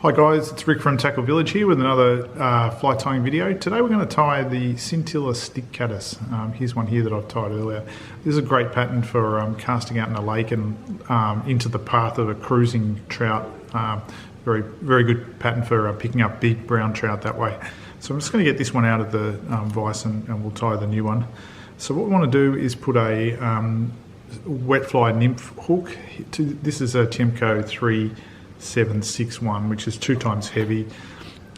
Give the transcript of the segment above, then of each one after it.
Hi guys, it's Rick from Tackle Village here with another fly tying video. Today we're going to tie the Scintilla Stick Caddis. Here's one here that I've tied earlier. This is a great pattern for casting out in a lake and into the path of a cruising trout. Very, very good pattern for picking up big brown trout that way. So I'm just going to get this one out of the vise and we'll tie the new one. So what we want to do is put a wet fly nymph hook. This is a Tiemco 3761, which is 2 times heavy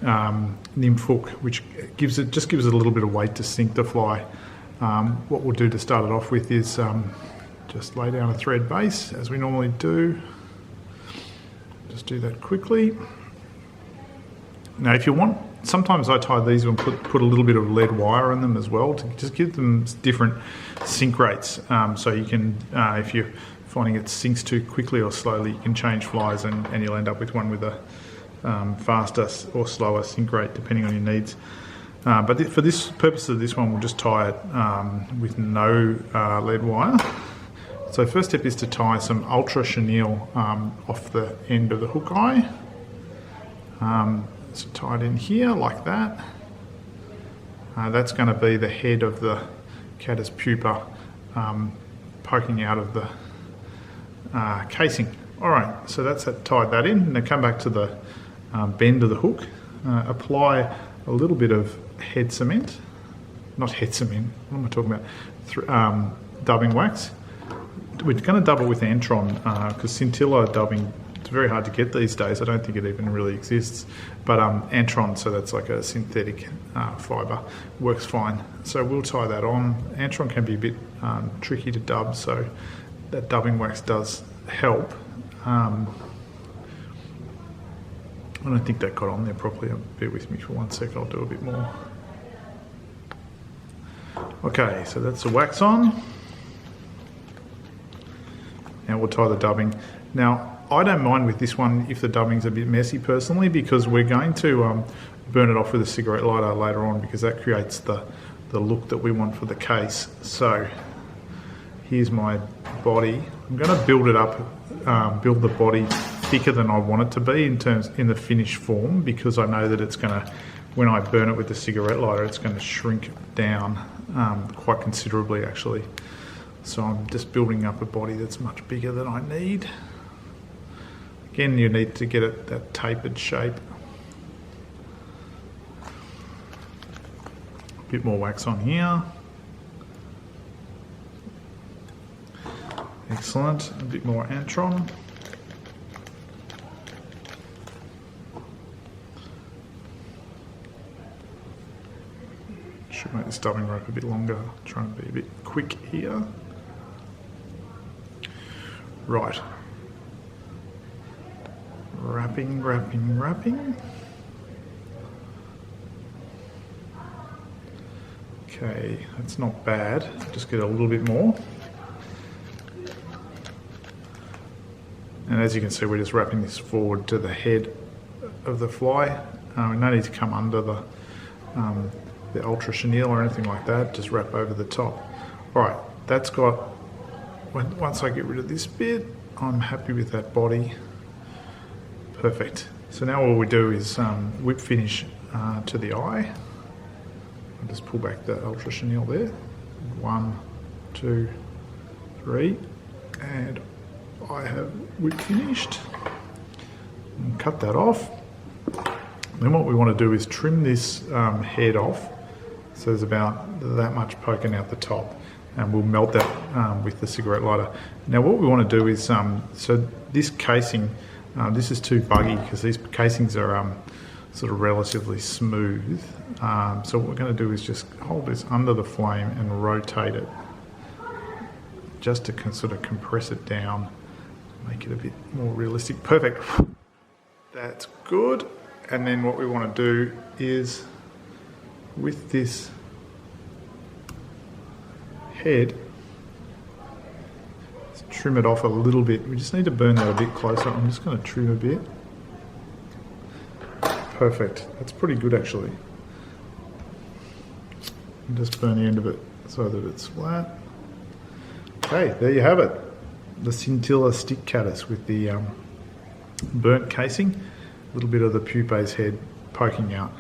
nymph hook, which just gives it a little bit of weight to sink the fly. What we'll do to start it off with is just lay down a thread base as we normally do. Just do that quickly. Now if you want, sometimes I tie these and put a little bit of lead wire in them as well to just give them different sink rates. So you can, if you're finding it sinks too quickly or slowly, you can change flies and you'll end up with one with a faster or slower sink rate depending on your needs. But for this purpose of this one, we'll just tie it with no lead wire. So first step is to tie some ultra chenille off the end of the hook eye. So tie it in here like that. That's going to be the head of the caddis pupa poking out of the casing. Alright, so that's tied that in. Now come back to the bend of the hook. Apply a little bit of head cement. Not head cement, what am I talking about? Dubbing wax. We're going to double with Antron because scintilla dubbing, it's very hard to get these days. I don't think it even really exists. But Antron, so that's like a synthetic fibre, works fine. So we'll tie that on. Antron can be a bit tricky to dub, so that dubbing wax does help. I don't think that got on there properly. Bear with me for 1 sec, I'll do a bit more. Okay, so that's the wax on. Now we'll tie the dubbing. Now, I don't mind with this one if the dubbing's a bit messy personally, because we're going to burn it off with a cigarette lighter later on, because that creates the look that we want for the case. So here's my body. I'm going to build it up, build the body thicker than I want it to be in the finished form, because I know that it's going to, when I burn it with the cigarette lighter, it's going to shrink down quite considerably actually. So I'm just building up a body that's much bigger than I need. Again, you need to get it that tapered shape. A bit more wax on here. Excellent, a bit more Antron. Should make this dubbing rope a bit longer, trying to be a bit quick here. Right. Wrapping, wrapping, wrapping. Okay, that's not bad. Just get a little bit more. And as you can see, we're just wrapping this forward to the head of the fly. We don't need to come under the ultra chenille or anything like that. Just wrap over the top. All right, that's got. Once I get rid of this bit, I'm happy with that body. Perfect. So now all we do is whip finish to the eye. I'll just pull back the ultra chenille there. 1, 2, 3, and I have whip finished. And cut that off. Then what we want to do is trim this head off. So there's about that much poking out the top, and we'll melt that with the cigarette lighter. Now what we want to do is, so this casing, this is too buggy because these casings are sort of relatively smooth. So what we're going to do is just hold this under the flame and rotate it just to sort of compress it down, make it a bit more realistic. Perfect. That's good. And then what we want to do is, with this head, let's trim it off a little bit. We just need to burn that a bit closer. I'm just going to trim a bit. Perfect. That's pretty good actually. And just burn the end of it so that it's flat. Okay, there you have it. The Scintilla Stick Caddis with the burnt casing. little bit of the pupae's head poking out.